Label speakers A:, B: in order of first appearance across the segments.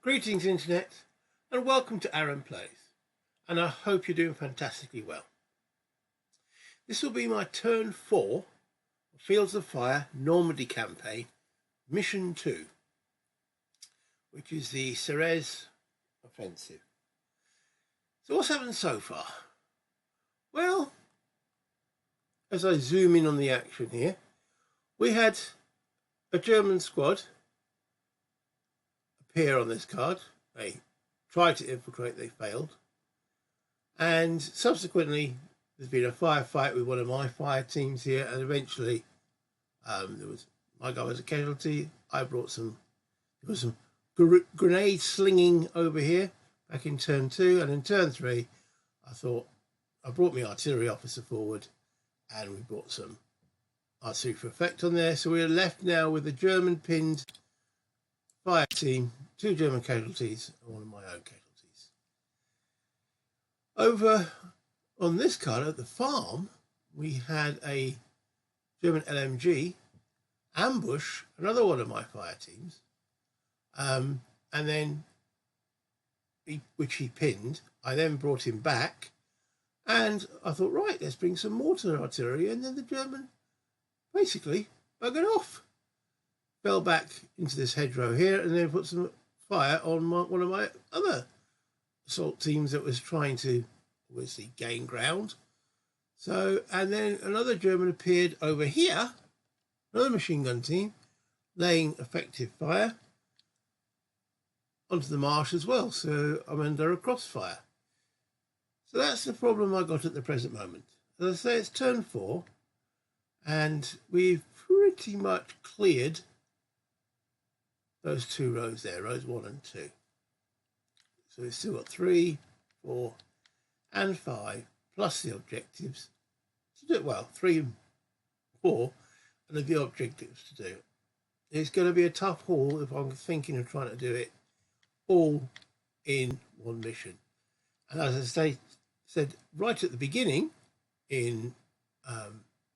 A: Greetings Internet and welcome to Aaron Plays, and I hope you're doing fantastically well. This will be my turn 4 of Fields of Fire Normandy campaign, Mission 2, which is the Cerisy offensive. So what's happened so far? Well, as I zoom in on the action here, we had a German squad appear on this card. They tried to infiltrate, they failed, and subsequently there's been a firefight with one of my fire teams here, and eventually my guy was a casualty. There was some grenade slinging over here back in turn 2, and in turn 3 I brought my artillery officer forward and we brought some artillery for effect on there. So we're left now with a German pinned fire team, 2 German casualties and one of my own casualties. Over on this card at the farm, we had a German LMG ambush another one of my fire teams, and then which he pinned. I then brought him back, and I thought, right, let's bring some mortar artillery, and then the German basically buggered off. Fell back into this hedgerow here, and then put some fire on one of my other assault teams that was trying to obviously gain ground. So, and then another German appeared over here, another machine gun team, laying effective fire onto the marsh as well. So I'm under a crossfire. So that's the problem I got at the present moment. As I say, it's turn 4, and we've pretty much cleared those 2 rows there, rows 1 and 2. So we've still got 3, 4 and 5 plus the objectives to do it. Well, 3 and 4 and the objectives to do. It's going to be a tough haul if I'm thinking of trying to do it all in one mission. And as I said right at the beginning in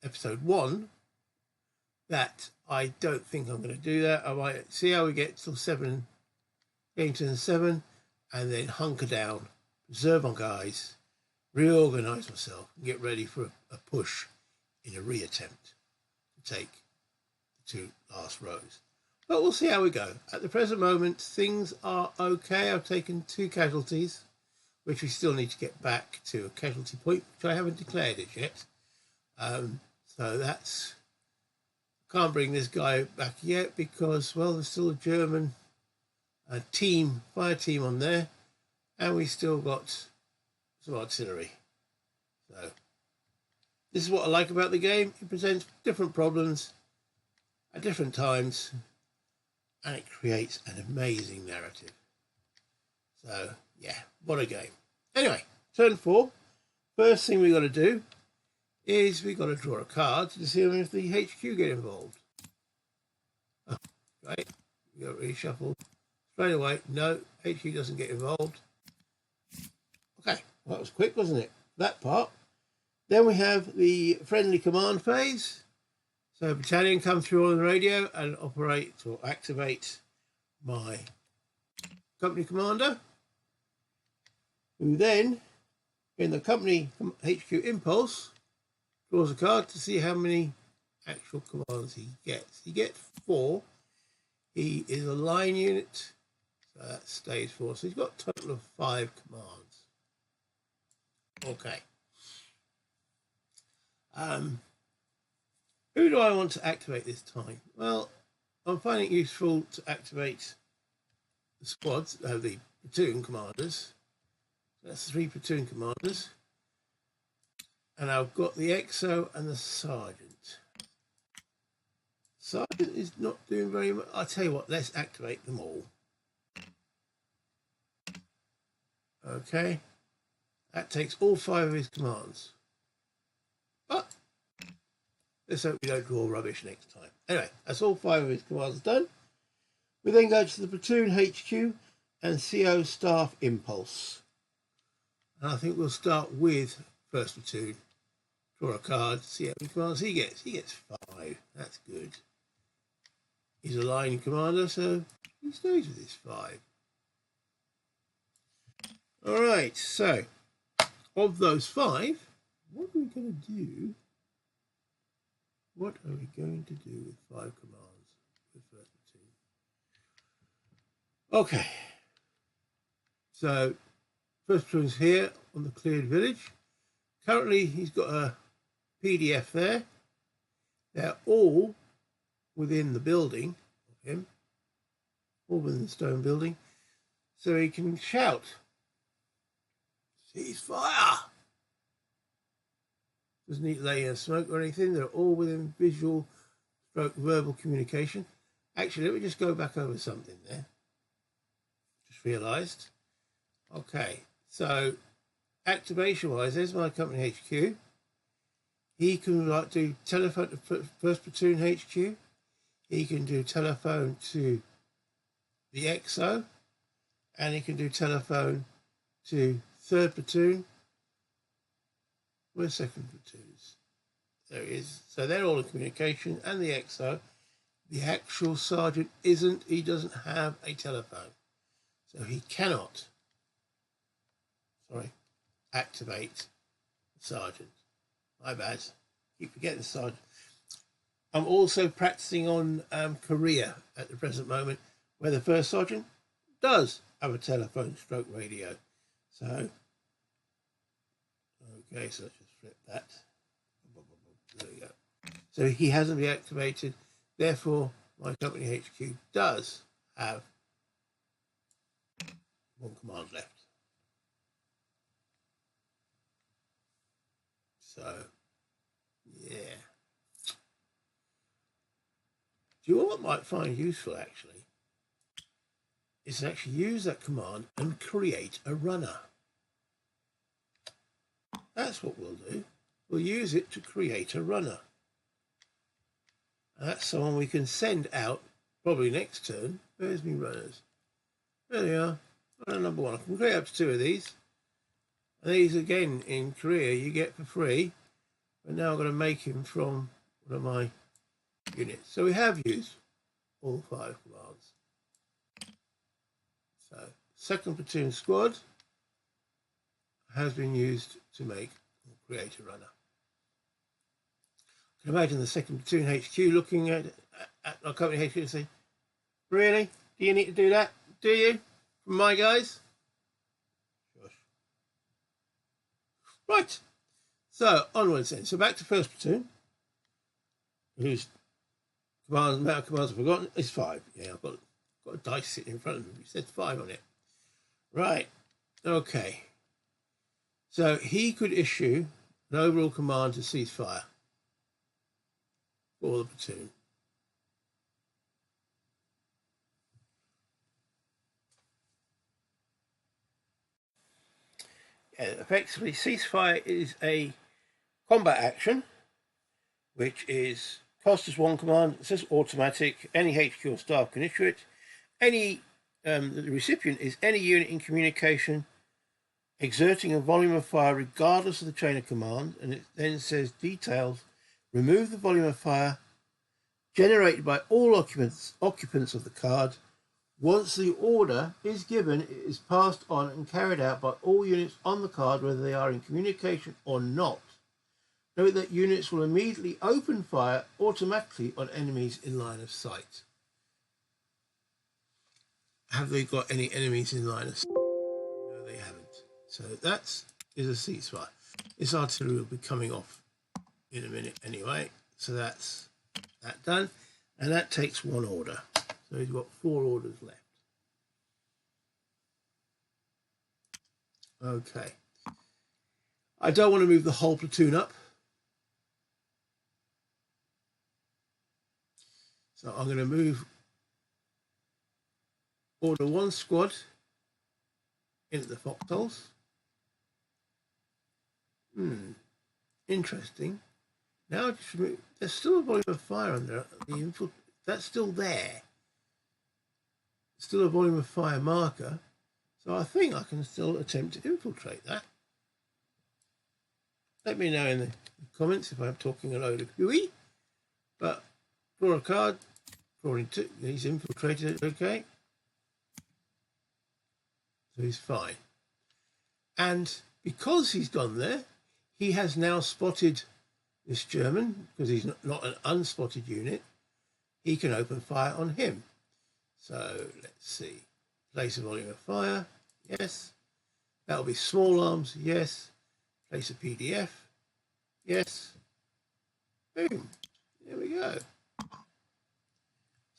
A: episode 1, that I don't think I'm going to do that. I might see how we get till 7, getting to 7, and then hunker down, preserve my guys, reorganise myself, and get ready for a push in a re-attempt to take the 2 last rows. But we'll see how we go. At the present moment, things are okay. I've taken 2 casualties, which we still need to get back to a casualty point, which I haven't declared it yet. So that's... Can't bring this guy back yet because, well, there's still a German fire team on there, and we still got some artillery. So this is what I like about the game. It presents different problems at different times, and it creates an amazing narrative. So yeah, what a game. Anyway, turn 4. First thing we got to do is we got to draw a card to see if the HQ get involved. Oh, right, we got to reshuffle straight away. No, HQ doesn't get involved. Okay, well, that was quick, wasn't it? That part. Then we have the friendly command phase. So battalion come through on the radio and operate or activate my company commander, who then, in the company HQ impulse, draws a card to see how many actual commands he gets. He gets 4. He is a line unit, so that stays 4. So he's got a total of 5 commands. Okay. Who do I want to activate this time? Well, I'm finding it useful to activate the squads, the platoon commanders. That's 3 platoon commanders. And I've got the XO and the sergeant. Sergeant is not doing very much. I'll tell you what, let's activate them all. Okay. That takes all 5 of his commands. But let's hope we don't draw rubbish next time. Anyway, that's all 5 of his commands done. We then go to the platoon HQ and CO staff impulse. And I think we'll start with first platoon. Draw a card, see how many commands he gets. He gets 5. That's good. He's a line commander, so he stays with his 5. All right, so of those 5, what are we going to do? What are we going to do with 5 commands with first platoon? Okay, so first platoon's here on the cleared village. Currently, he's got a PDF there. They're all within the building of him, all within the stone building, so he can shout, "Ceasefire!" Doesn't need to lay smoke or anything. They're all within visual stroke verbal communication. Actually, let me just go back over something there. Just realised. Okay, so activation-wise, there's my company HQ. He can do telephone to first platoon HQ. He can do telephone to the XO, and he can do telephone to third platoon. Where's second platoons? There he is. So they're all in communication, and the XO. The actual sergeant isn't. He doesn't have a telephone, so he cannot. Activate the sergeant. My bad. Keep forgetting the sergeant. I'm also practicing on Korea at the present moment, where the first sergeant does have a telephone stroke radio. So, okay, so let's just flip that. There we go. So he hasn't been activated. Therefore, my company HQ does have 1 command left. So, yeah. Do you know what I might find useful, actually? Is to actually use that command and create a runner. That's what we'll do. We'll use it to create a runner. And that's someone we can send out probably next turn. Where's me runners? There they are. Runner number 1. I can create up to 2 of these. And these, again, in Korea, you get for free. But now I'm going to make him from one of my units. So we have used all 5 commands. So, second platoon squad has been used to make or create a runner. I can imagine the second platoon HQ looking at our company HQ and say, "Really? Do you need to do that? Do you? From my guys?" Shush. Right. So, onwards then. So, back to first platoon, whose amount of commands I've forgotten is 5. Yeah, I've got a dice sitting in front of me. It says 5 on it. Right. Okay. So he could issue an overall command to cease fire for the platoon. Yeah, effectively, ceasefire is a combat action, which is cost us 1 command. It says automatic. Any HQ or staff can issue it. The recipient is any unit in communication exerting a volume of fire regardless of the chain of command, and it then says details: remove the volume of fire generated by all occupants of the card. Once the order is given, it is passed on and carried out by all units on the card, whether they are in communication or not. Note that units will immediately open fire automatically on enemies in line of sight. Have they got any enemies in line of sight? No, they haven't. So that is a ceasefire. This artillery will be coming off in a minute anyway. So that's that done. And that takes 1 order. So he's got 4 orders left. Okay. I don't want to move the whole platoon up. So I'm going to move order 1 squad into the foxholes. Interesting. Now just remove, there's still a volume of fire under the that's still there. Still a volume of fire marker. So I think I can still attempt to infiltrate that. Let me know in the comments if I'm talking a load of hooey. But draw a card. Drawing 2. He's infiltrated it, okay. So he's fine. And because he's gone there, he has now spotted this German, because he's not an unspotted unit. He can open fire on him. So let's see. Place a volume of fire. Yes. That'll be small arms. Yes. Place a PDF. Yes. Boom. There we go.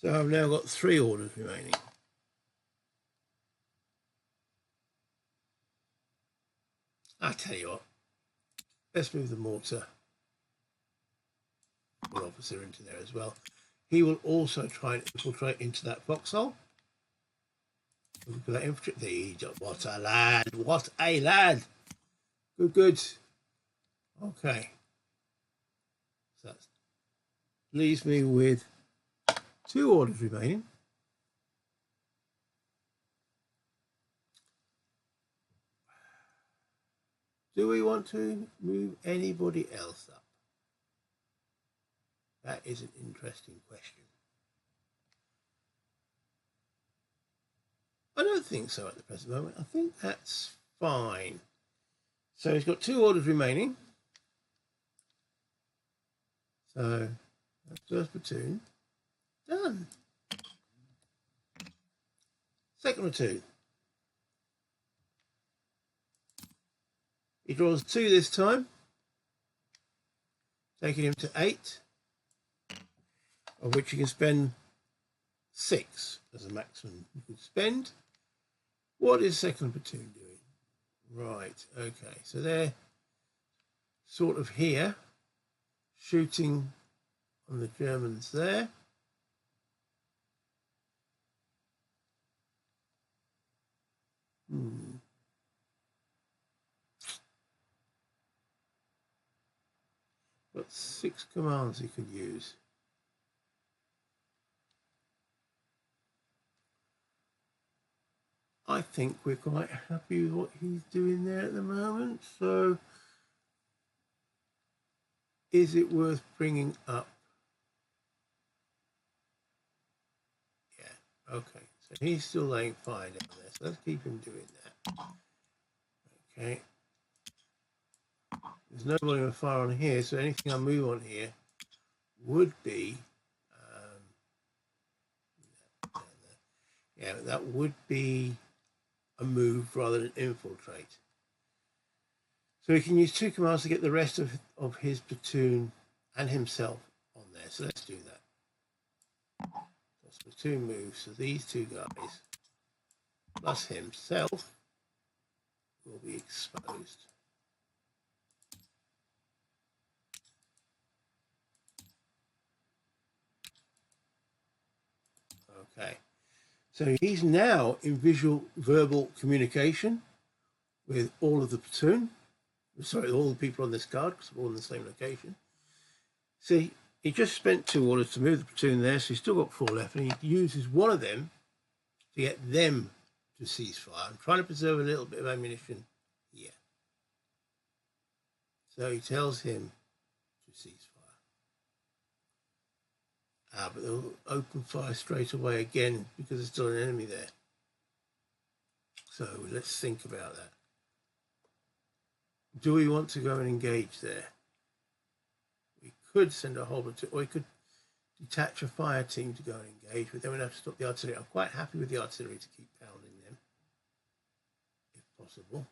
A: So I've now got 3 orders remaining. I tell you what, let's move the mortar officer into there as well. He will also try and infiltrate into that foxhole. Look at that infantry. What a lad! What a lad! Good, good. Okay. So that leaves me with 2 orders remaining. Do we want to move anybody else up? That is an interesting question. I don't think so at the present moment. I think that's fine. So he's got 2 orders remaining. So that's first platoon. Done. Second platoon. He draws 2 this time, taking him to 8, of which you can spend 6 as a maximum you can spend. What is second platoon doing? Right, okay, so they're sort of here, shooting on the Germans there. Got 6 commands he could use. I think we're quite happy with what he's doing there at the moment. So is it worth bringing up? Yeah, okay. So he's still laying fire down there. So let's keep him doing that. Okay. There's no volume of fire on here, so anything I move on here would be, yeah, that would be a move rather than infiltrate. So he can use 2 commands to get the rest of his platoon and himself on there. So let's do that. That's platoon moves. So these 2 guys plus himself will be exposed. Okay, so he's now in verbal communication with all of the platoon. Sorry, all the people on this card, because we're all in the same location. See, he just spent 2 orders to move the platoon there, so he's still got 4 left, and he uses one of them to get them to cease fire. I'm trying to preserve a little bit of ammunition here. So he tells him to cease fire. But they'll open fire straight away again because there's still an enemy there. So let's think about that. Do we want to go and engage there? We could send a whole platoon, or we could detach a fire team to go and engage, but then we'd have to stop the artillery. I'm quite happy with the artillery to keep pounding them, if possible.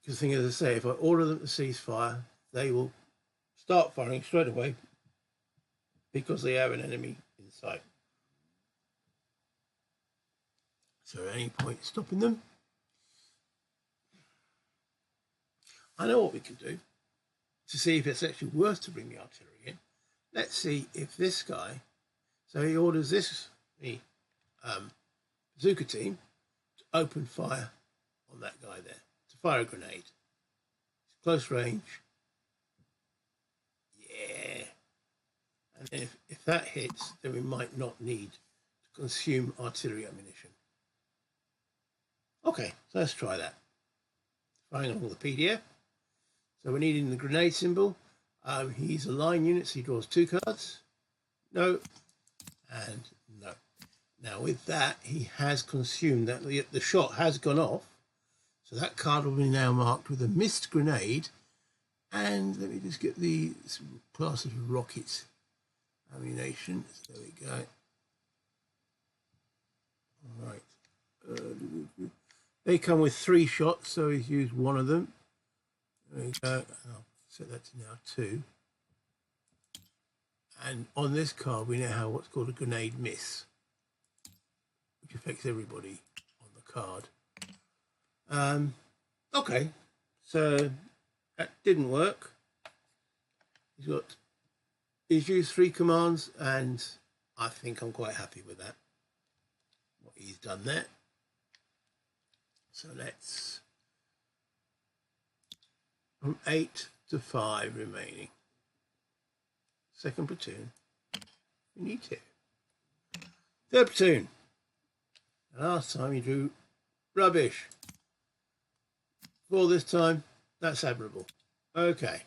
A: Because the thing is, as I say, if I order them to cease fire, they will start firing straight away because they have an enemy in sight. So at any point stopping them? I know what we can do to see if it's actually worth to bring the artillery in. Let's see if this guy, so he orders this the bazooka team to open fire on that guy there, to fire a grenade. It's close range. Yeah. And if that hits, then we might not need to consume artillery ammunition. Okay, so let's try that. Firing all the PDF. So we're needing the grenade symbol. He's a line unit, so he draws 2 cards. No, and no. Now with that, he has consumed that. The shot has gone off. So that card will be now marked with a missed grenade. And let me just get the class of rocket ammunition. So there we go. All right. They come with 3 shots, so he's used 1 of them. There we go. I'll set that to now 2. And on this card, we now have what's called a grenade miss, which affects everybody on the card. Okay, so that didn't work. He's used 3 commands, and I think I'm quite happy with that, what he's done there. So let's, from 8 to 5 remaining. Second platoon, we need 2. Third platoon. Last time he drew rubbish. For this time, that's admirable. Okay.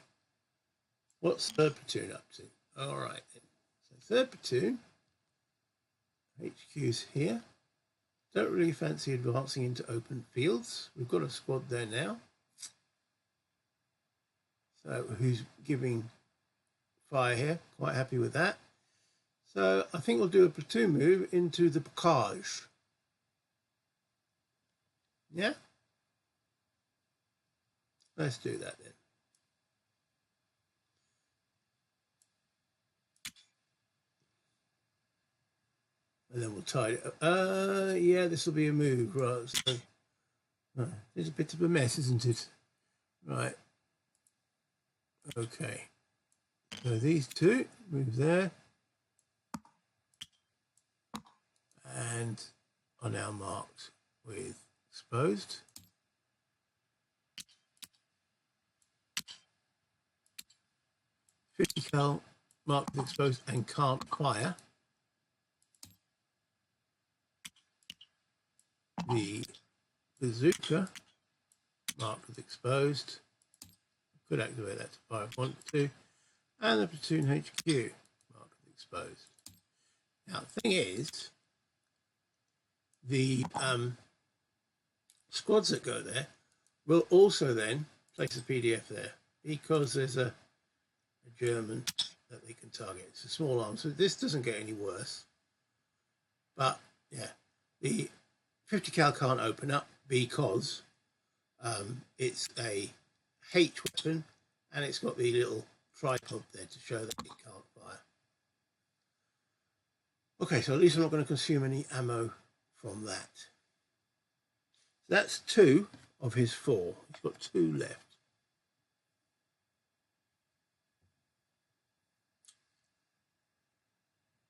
A: What's third platoon up to? All right then. So third platoon, HQ's here. Don't really fancy advancing into open fields. We've got a squad there now. So who's giving fire here? Quite happy with that. So I think we'll do a platoon move into the Bocage. Yeah? Let's do that then. And then we'll tie it up. Yeah, this will be a move, right? So, it's a bit of a mess, isn't it? Right. Okay. So these 2 move there. And are now marked with exposed. .50 cal marked with exposed and can't fire. The bazooka marked with exposed. Could activate that to fire if I want to. And the platoon HQ marked with exposed. Now the thing is, the squads that go there will also then place a PDF there, because there's a German that they can target. It's a small arm, so this doesn't get any worse. But yeah, the 50 cal can't open up because it's a H weapon, and it's got the little tripod there to show that it can't fire. Okay, so at least I'm not going to consume any ammo from that. That's 2 of his 4. He's got 2 left.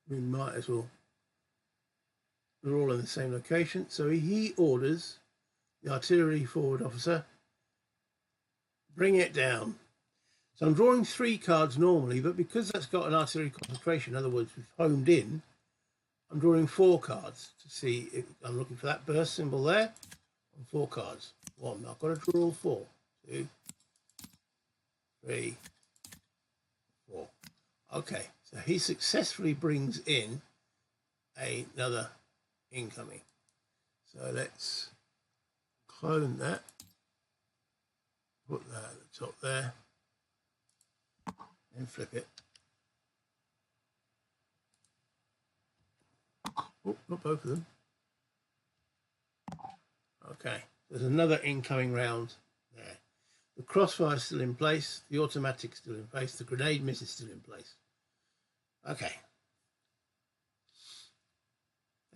A: We might as well. We're all in the same location. So he orders the artillery forward officer, bring it down. So I'm drawing 3 cards normally, but because that's got an artillery concentration, in other words, we've homed in, I'm drawing 4 cards to see if I'm looking for that burst symbol there on 4 cards. 1, I've got to draw all 4. 2, 3, 4. Okay, so he successfully brings in another incoming. So let's clone that, put that at the top there, and flip it. Oh, not both of them. Okay, there's another incoming round there. The crossfire is still in place, the automatic still in place, the grenade miss is still in place. Okay.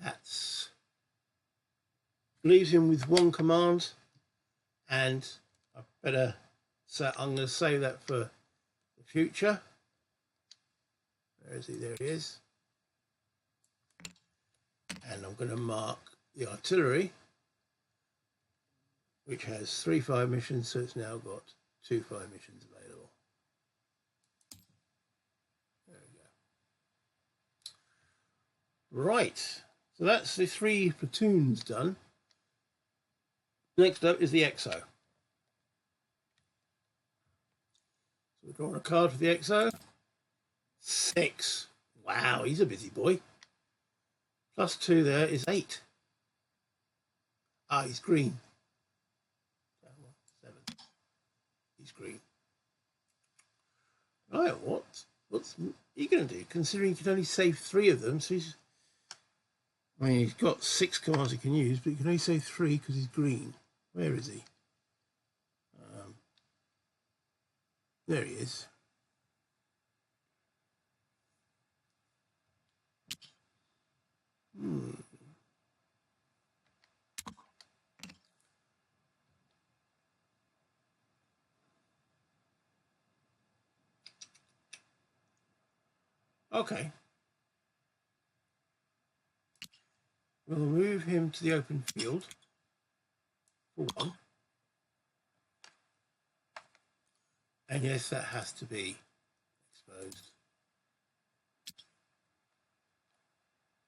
A: That's leaves him with 1 command, and I better say I'm going to save that for the future. Where is he? There he is. And I'm going to mark the artillery, which has 3 fire missions, so it's now got 2 fire missions available. There we go. Right, so that's the 3 platoons done. Next up is the EXO. So we're drawing a card for the EXO. 6. Wow, he's a busy boy. +2 there is 8. Ah, he's green. 7. He's green. Right, what's he going to do? Considering he can only save 3 of them, so he's got 6 commands he can use, but he can only save 3 because he's green. Where is he? There he is. Okay. We'll move him to the open field for 1. And yes, that has to be exposed.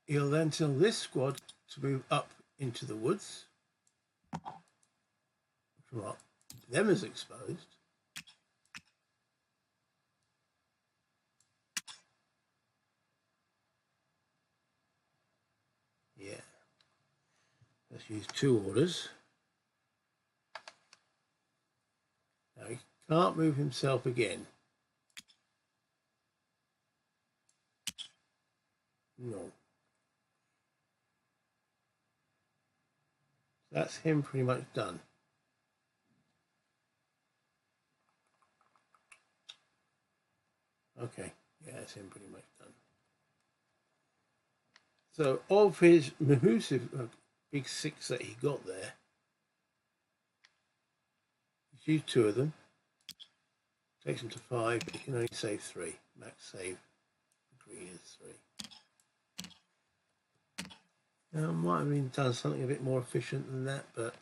A: He'll then tell this squad to move up into the woods. What? Them is exposed. Yeah. Let's use 2 orders. Now he can't move himself again. No. That's him pretty much done. Okay, yeah, that's him pretty much done. So of his Mahusive big 6 that he got there, he's used 2 of them. Takes him to 5, but he can only save 3. Max save for green is 3. Now, might have been done something a bit more efficient than that, but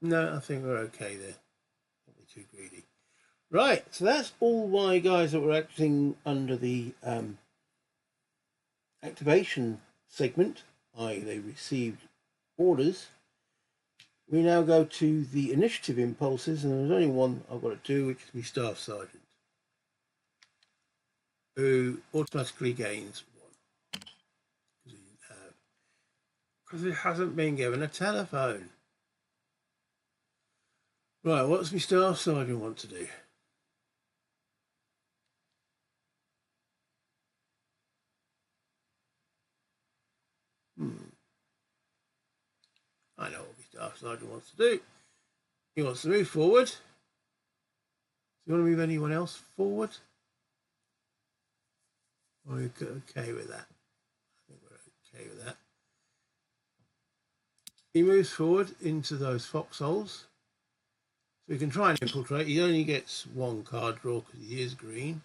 A: no, I think we're okay there. Not be too greedy. Right, so that's all my guys that were acting under the activation segment, i.e. they received orders. We now go to the initiative impulses, and there's only one I've got to do, which is my staff sergeant, who automatically gains 1 because he hasn't been given a telephone. Right, what does my staff sergeant want to do? I know what my staff sergeant wants to do. He wants to move forward. Do you want to move anyone else forward? Or are you okay with that? I think we're okay with that. He moves forward into those foxholes. So he can try and infiltrate. He only gets 1 card draw because he is green.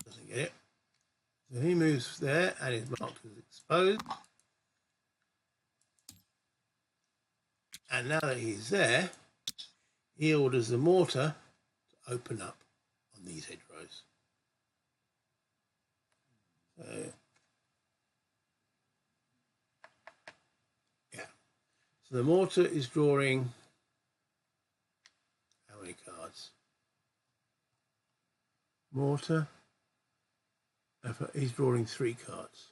A: Doesn't get it. So he moves there and is marked as exposed. And now that he's there, he orders the mortar to open up on these hedgerows. Yeah. So the mortar is drawing how many cards? Mortar. He's drawing 3 cards.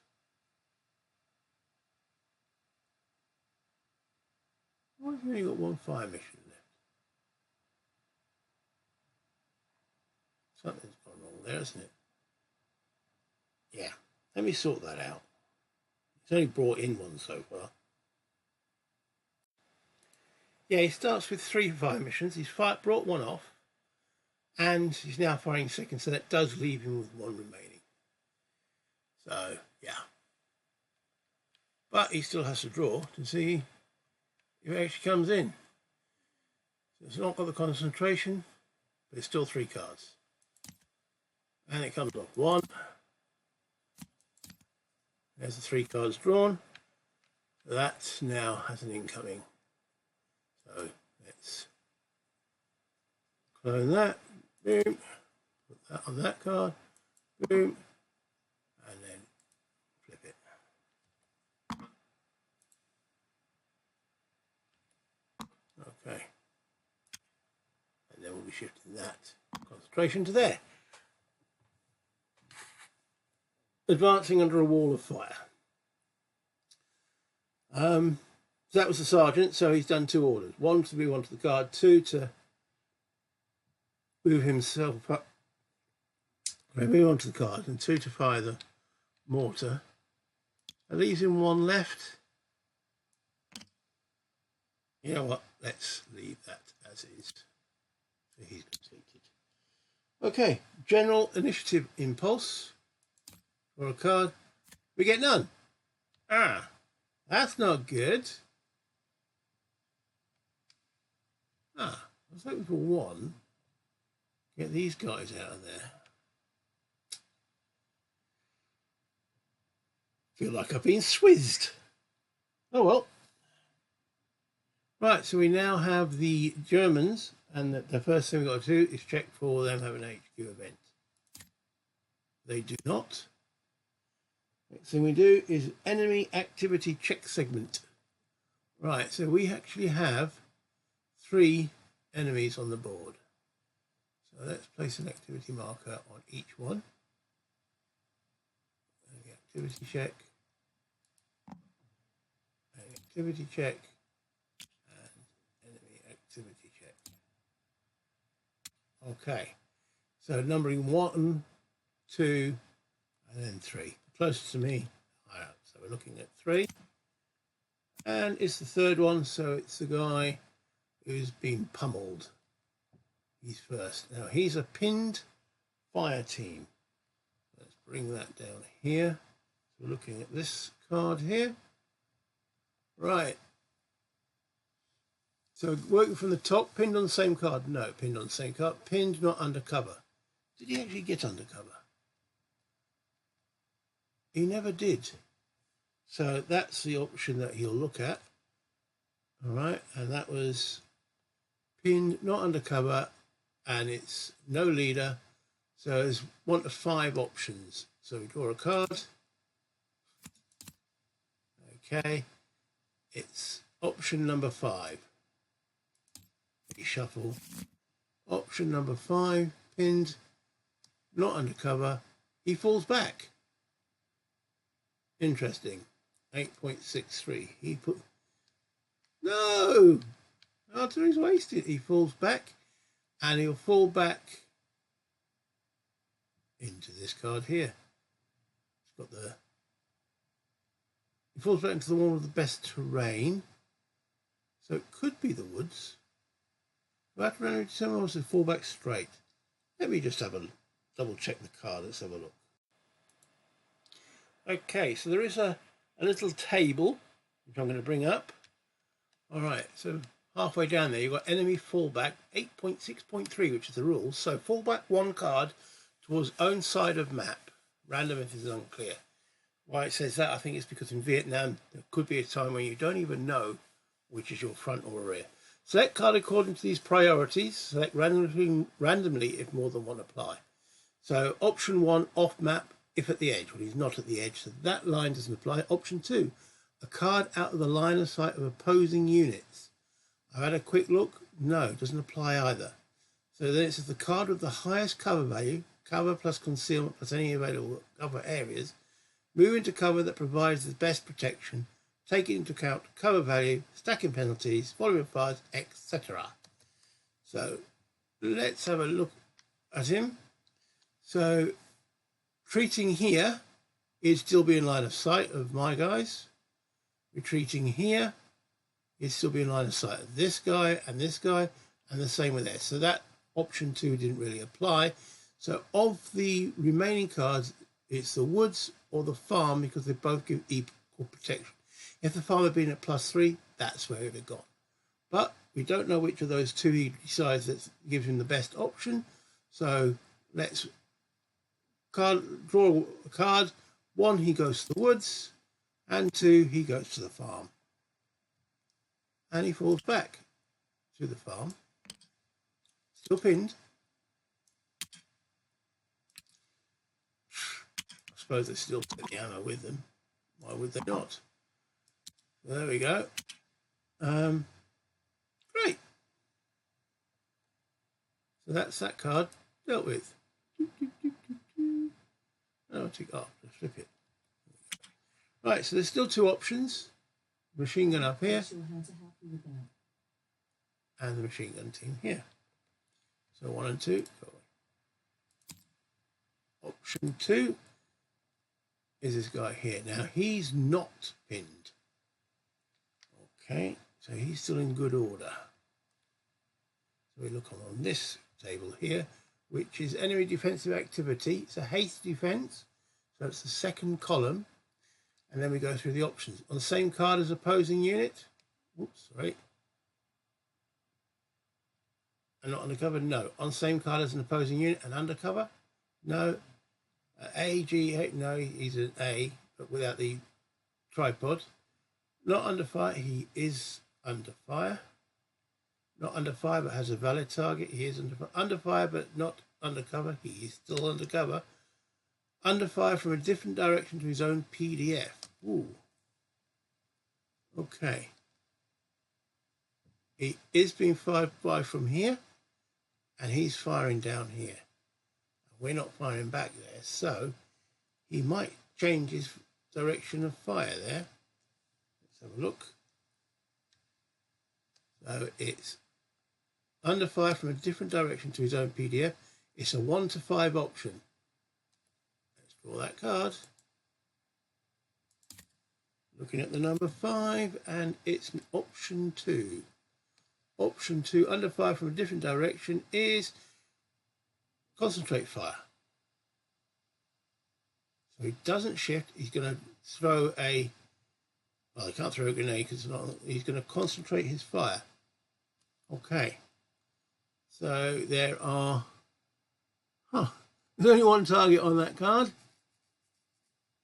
A: Why have we only got 1 fire mission left? Something's gone wrong there, isn't it? Yeah. Let me sort that out. He's only brought in 1 so far. Yeah, he starts with 3 fire missions. He's brought 1 off, and he's now firing 2nd, so that does leave him with 1 remaining. So, yeah. But he still has to draw to see if it actually comes in. So it's not got the concentration, but it's still 3 cards. And it comes off 1. There's the 3 cards drawn. That now has an incoming. So let's clone that. Boom. Put that on that card. Boom. And then flip it. Okay. And then we'll be shifting that concentration concentration to there. Advancing under a wall of fire. So that was the sergeant, so he's done 2 orders. 1 to move on to the guard, 2 to move himself up, move on to the guard, and 2 to fire the mortar. That leaves him 1 left. You know what? Let's leave that as is. So he's completed. Okay, general initiative impulse. For a card, we get none. Ah, that's not good. I was hoping for 1. Get these guys out of there. Feel like I've been swizzed. Oh well. Right, so we now have the Germans, and the first thing we've got to do is check for them having an HQ event. They do not. Next thing we do is enemy activity check segment. Right, so we actually have 3 enemies on the board. So let's place an activity marker on each one. Activity check. Activity check. Activity check. Okay, so numbering 1, 2, and then 3. Closest to me, higher up. So we're looking at 3, and it's the 3rd one. So it's the guy who's been pummeled. He's first. Now he's a pinned fire team. Let's bring that down here. So we're looking at this card here. Right. So working from the top, pinned on the same card. No, pinned on the same card. Pinned, not undercover. Did he actually get undercover? He never did. So that's the option that he'll look at. All right, and that was pinned, not undercover, and it's no leader. So there's 1 to 5 options. So we draw a card. Okay, it's option number 5. Shuffle. Option number 5, pinned, not undercover. He falls back. Interesting. 8.63. He put... No! Artery's wasted. He falls back, and he'll fall back into this card here. It's got the... He falls back into the one with the best terrain. So it could be the woods. But randomly determine also fall back straight. Let me just have a double check the card. Let's have a look. Okay, so there is a little table which I'm going to bring up. All right, so halfway down there you've got enemy fallback 8.6.3, which is the rules. So fallback 1 card towards own side of map. Random if it's unclear. Why it says that, I think it's because in Vietnam there could be a time when you don't even know which is your front or rear. Select card according to these priorities. Select randomly if more than 1 apply. So option 1, off map if at the edge. Well, he's not at the edge, so that line doesn't apply. Option 2, a card out of the line of sight of opposing units. I've had a quick look. No, it doesn't apply either. So then it says the card with the highest cover value, cover plus concealment plus any available cover areas, move into cover that provides the best protection. Taking into account cover value, stacking penalties, volume of fires, etc. So let's have a look at him. So retreating here is still be in line of sight of my guys. Retreating here is still be in line of sight of this guy, and the same with this. So that option 2 didn't really apply. So of the remaining cards, it's the woods or the farm because they both give equal protection. If the farm had been at +3, that's where it would have gone. But we don't know which of those 2 he decides that gives him the best option. So let's draw a card. 1, he goes to the woods, and 2, he goes to the farm. And he falls back to the farm. Still pinned. I suppose they still put the ammo with them. Why would they not? There we go. Great. So that's that card. dealt with. Oh, let's flip it. Right, so there's still two options. Machine gun up here. And the machine gun team here. So 1 and 2. Option 2 is this guy here. Now he's not pinned. Okay, so he's still in good order. So we look on this table here, which is enemy defensive activity. It's a haste defense, so it's the second column. And then we go through the options. On the same card as opposing unit. Oops, sorry. And not undercover? No. On same card as an opposing unit and undercover? No. A, G, no, he's an A, but without the tripod. Not under fire, he is under fire. Not under fire, but has a valid target, he is under fire. Under fire, but not undercover, he is still undercover. Under fire from a different direction to his own PDF. Ooh. Okay. He is being fired by from here, and he's firing down here. We're not firing back there, so he might change his direction of fire there. Let's have a look. So it's under fire from a different direction to his own PDF. It's a 1 to 5 option. Let's draw that card. Looking at the number 5, and it's option 2. Option 2, under fire from a different direction, is concentrate fire. So he doesn't shift. He's going to throw a, well, he can't throw a grenade because it's not, he's going to concentrate his fire. Okay. So there are, there's only one target on that card.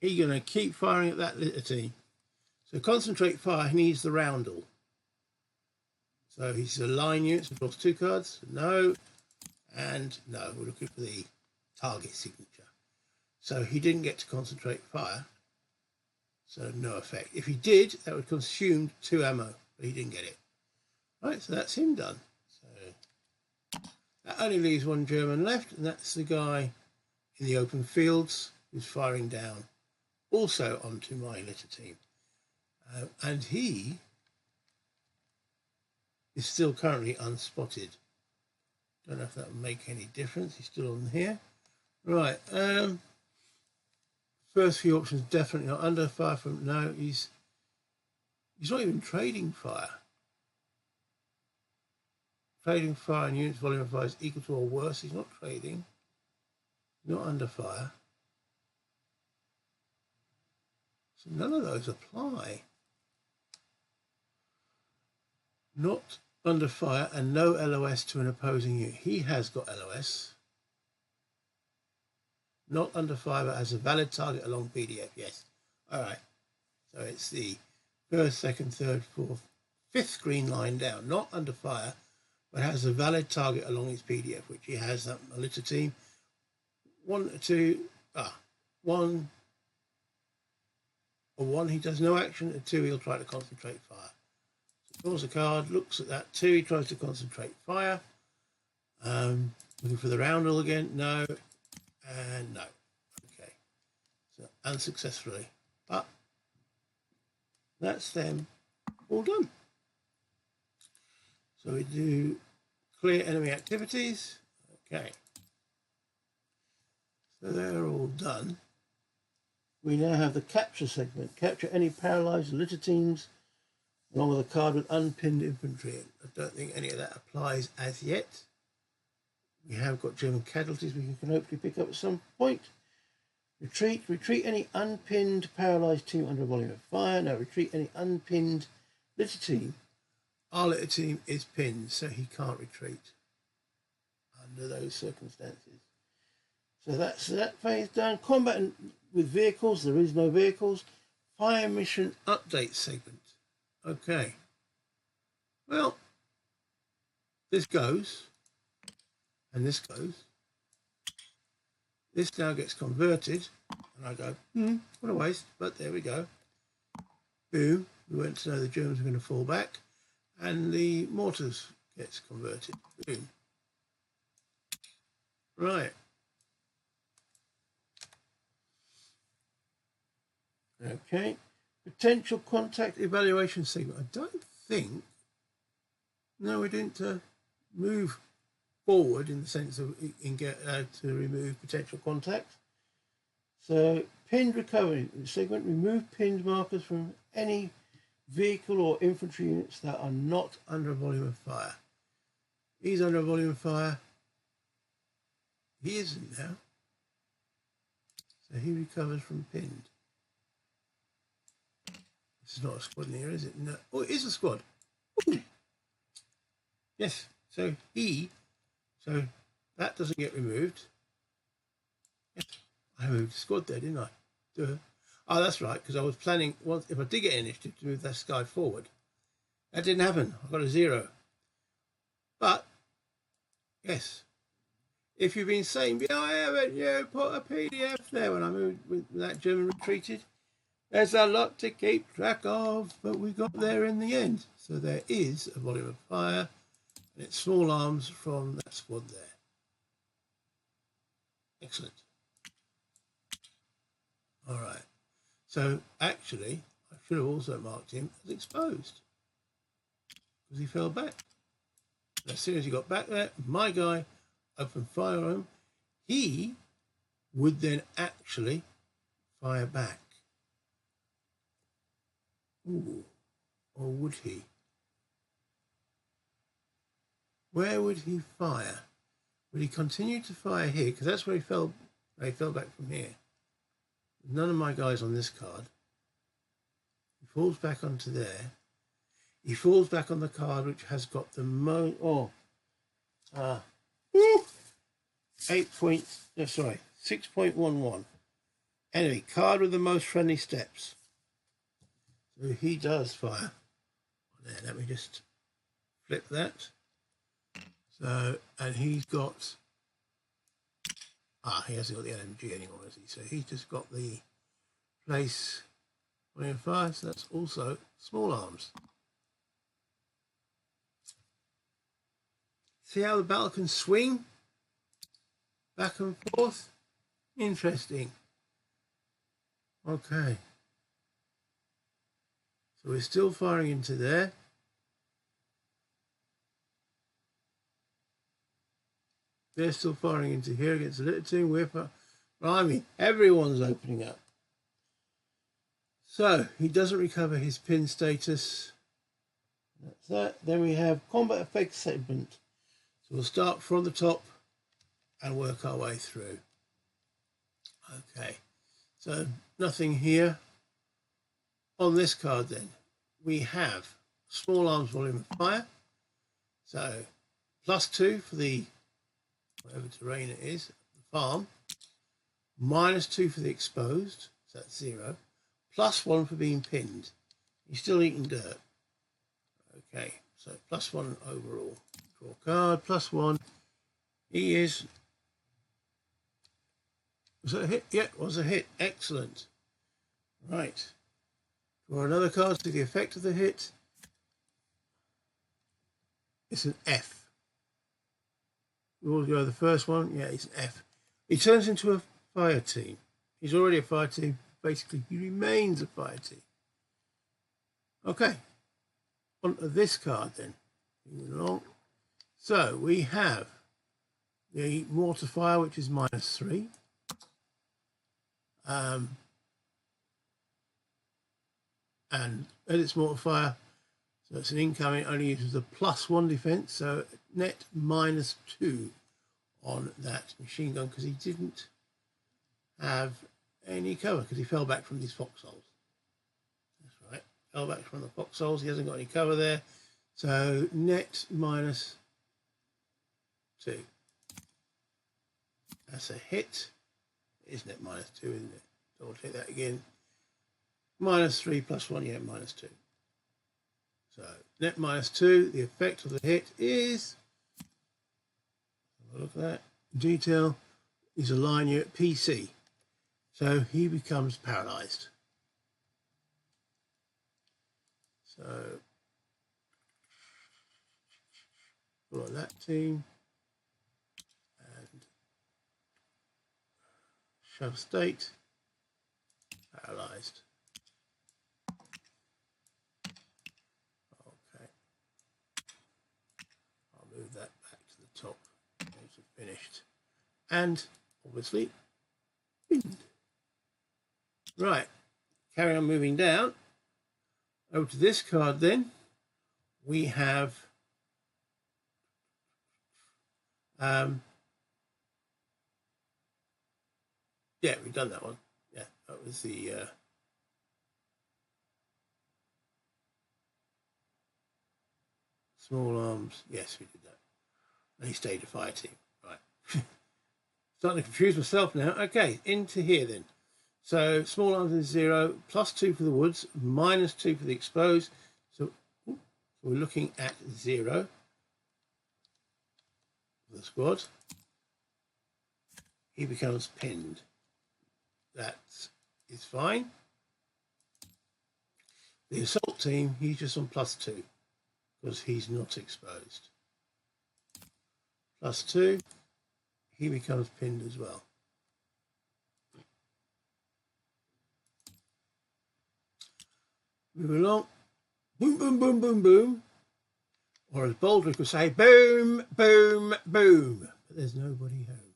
A: He's going to keep firing at that litter team. So concentrate fire, he needs the roundel. So he's a line unit, so draws 2 cards. No. And no, we're looking for the target signature. So he didn't get to concentrate fire. So no effect. If he did, that would consume 2 ammo, but he didn't get it. Right, so that's him done. So that only leaves 1 German left, and that's the guy in the open fields who's firing down also onto my litter team. And he is still currently unspotted. Don't know if that will make any difference. He's still on here. Right. First few options definitely not under fire from. No, he's not even trading fire. Trading fire and units volume of fire is equal to or worse. He's not trading. Not under fire. So none of those apply. Not under fire and no LOS to an opposing unit. He has got LOS. Not under fire but has a valid target along PDF. Yes. All right. So it's the 1st, 2nd, 3rd, 4th, 5th green line down. Not under fire but has a valid target along his PDF, which he has. That a litter team. 1, 2, 1 or 1 he does no action, and 2 he'll try to concentrate fire. Draws a card, looks at that 2, he tries to concentrate fire. Looking for the roundel again, no, and no. Okay, so unsuccessfully, but that's them all done. So we do clear enemy activities. Okay, so they're all done. We now have the capture segment. Capture any paralysed litter teams along with a card with unpinned infantry. I don't think any of that applies as yet. We have got German casualties we can hopefully pick up at some point. Retreat any unpinned paralysed team under a volume of fire. Now retreat any unpinned litter team. Our litter team is pinned, so he can't retreat under those circumstances. So that's that phase done. Combat with vehicles, there is no vehicles. Fire mission update segment. Okay, well, this goes, and this goes. This now gets converted, and I go, what a waste, but there we go. Boom, we went to know the Germans were going to fall back, and the mortars gets converted. Boom. Right. Okay. Potential contact evaluation segment. I don't think. No, we didn't move forward in the sense of get to remove potential contact. So pinned recovery segment. Remove pinned markers from any vehicle or infantry units that are not under a volume of fire. He's under a volume of fire. He isn't now. So he recovers from pinned. This is not a squad in here, is it? No. Oh, it is a squad. Ooh. Yes. So that doesn't get removed. Yes. I moved the squad there, didn't I? Duh. Oh, that's right, because I was planning, well, if I did get initiative, to move this guy forward. That didn't happen. I got a 0. But, yes. If you've been saying, I haven't put a PDF there when I moved when that German retreated, there's a lot to keep track of, but we got there in the end. So there is a volume of fire, and it's small arms from that squad there. Excellent. All right. So actually, I should have also marked him as exposed because he fell back. And as soon as he got back there, my guy opened fire on him. He would then actually fire back. Ooh, or would he? Where would he fire? Would he continue to fire here? Because that's where he fell. He fell back from here. None of my guys on this card. He falls back onto there. He falls back on the card which has got the 6.11. Enemy card with the most friendly steps. So he does fire. There, let me just flip that. So, and he's got. He hasn't got the LMG anymore, has he? So he's just got the place volume fire. So that's also small arms. See how the battle can swing back and forth? Interesting. Okay. So we're still firing into there. They're still firing into here against the little team. Blimey, everyone's opening up. So he doesn't recover his pin status. That's that. Then we have combat effect segment. So we'll start from the top and work our way through. Okay. So nothing here. On this card then, we have small arms volume of fire. So +2 for the whatever terrain it is, the farm, -2 for the exposed, so that's 0, +1 for being pinned. He's still eating dirt. Okay, so +1 overall. Draw card, +1. He is. Was that a hit? Yeah, it was a hit. Excellent. Right. Draw another card to see the effect of the hit. It's an F. We'll go the first one. Yeah, he's an F. He turns into a fire team. He's already a fire team. Basically, he remains a fire team. Okay. On to this card then. Moving along. So we have the mortar fire, which is -3. And edits mortar fire. So it's an incoming, only uses a +1 defense, so net -2 on that machine gun because he didn't have any cover because he fell back from these foxholes. That's right, fell back from the foxholes. He hasn't got any cover there, so net -2. That's a hit. It is net -2, isn't it? So I'll take that again. -3 +1, yeah, -2. So net -2, the effect of the hit is, have a look at that, detail, is a line here at PC. So he becomes paralyzed. So pull on that team and Show state. Paralyzed. Okay. I'll move that back to the top. Those are finished. And obviously pinned. Right. Carry on moving down. Over to this card then. We have yeah, we've done that one. Yeah, that was the small arms. Yes, we did that. And he stayed a fire team. Right. Starting to confuse myself now. Okay, into here then. So small arms is 0, +2 for the woods, -2 for the exposed. So we're looking at 0 for the squad. He becomes pinned. That is fine. The assault team, he's just on +2 because he's not exposed. +2, he becomes pinned as well. Move along. Boom, boom, boom, boom, boom. Or as Baldrick would say, boom, boom, boom. But there's nobody home.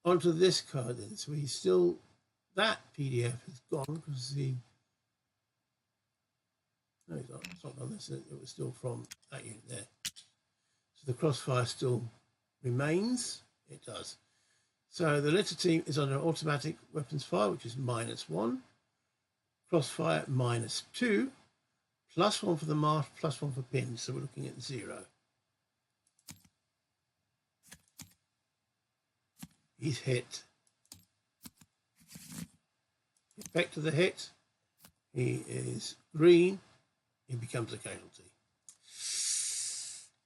A: Onto this card then. So he's still, that PDF is gone because the, no, it's not on this, it was still from that unit there. So the crossfire still remains. It does. So the litter team is under automatic weapons fire, which is -1. Crossfire -2, +1 for the marsh, +1 for pins. So we're looking at 0. He's hit. The effect of the hit, he is green. He becomes a casualty.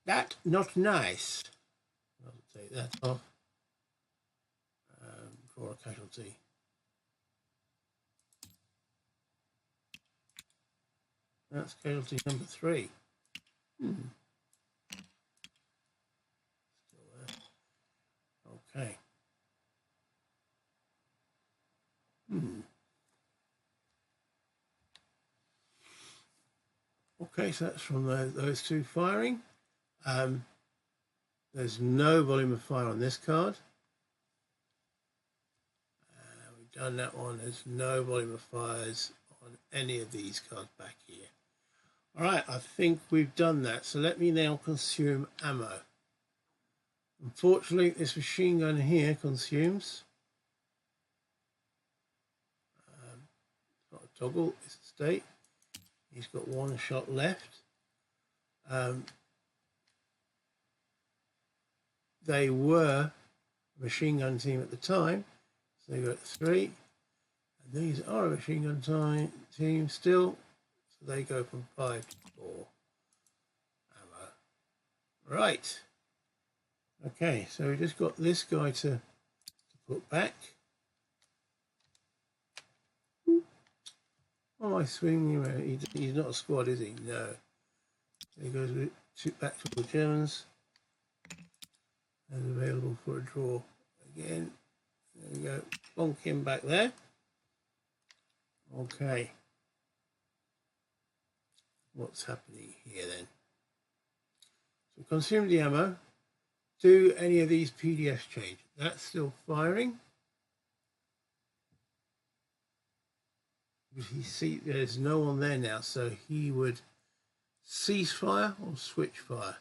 A: That not nice. I'll take that off. Draw a casualty. That's casualty number 3. Still there. Okay. Okay, so that's from those two firing. There's no volume of fire on this card. We've done that one. There's no volume of fires on any of these cards back here. All right, I think we've done that. So let me now consume ammo. Unfortunately, this machine gun here consumes. It's not a toggle, it's a state. He's got 1 shot left. They were a machine gun team at the time, so they got 3. And these are a machine gun team still, so they go from 5 to 4 ammo. Right. Okay, so we just got this guy to put back. Oh, I swing around. He's not a squad, is he? No. So he goes back to the Germans. And available for a draw again. There we go. Bonk him back there. Okay. What's happening here then? So consume the ammo. Do any of these PDFs change? That's still firing. You see, there's no one there now, so he would cease fire or switch fire.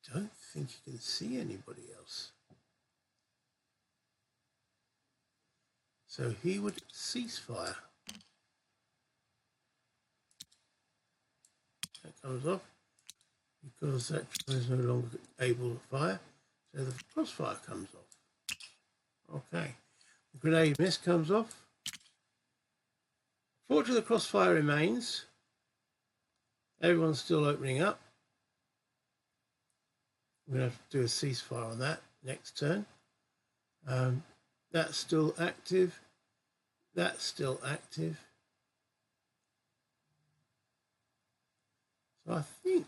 A: I don't think you can see anybody else. So he would cease fire. That comes off because that is no longer able to fire. So the crossfire comes off. Okay. The grenade miss comes off. Fortunately, the crossfire remains. Everyone's still opening up. We're going to have to do a ceasefire on that next turn. That's still active. That's still active. So I think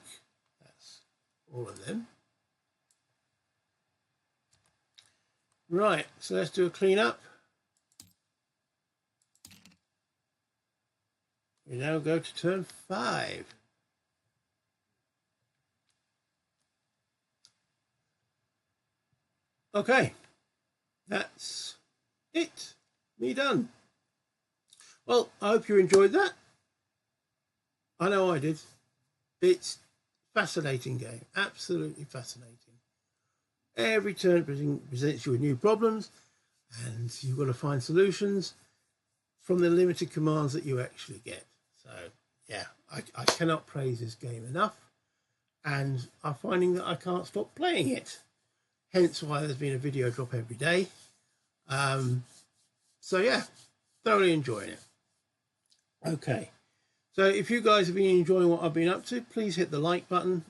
A: that's all of them. Right, so let's do a clean up. We now go to turn 5. Okay, that's it. Me done. Well, I hope you enjoyed that. I know I did. It's a fascinating game, absolutely fascinating. Every turn presents you with new problems, and you've got to find solutions from the limited commands that you actually get. So, yeah, I cannot praise this game enough, and I'm finding that I can't stop playing it. Hence why there's been a video drop every day. So, yeah, thoroughly enjoying it. Okay, so if you guys have been enjoying what I've been up to, please hit the like button.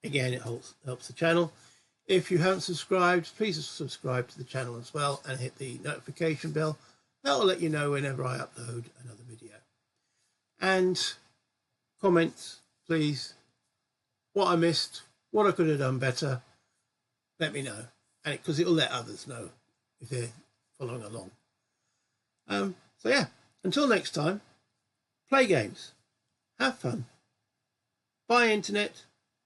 A: Again, it helps the channel. If you haven't subscribed, please subscribe to the channel as well and hit the notification bell. That will let you know whenever I upload another video. And comments, please. What I missed, what I could have done better, let me know. And because it'll let others know if they're following along. So yeah, until next time, play games, have fun, buy internet,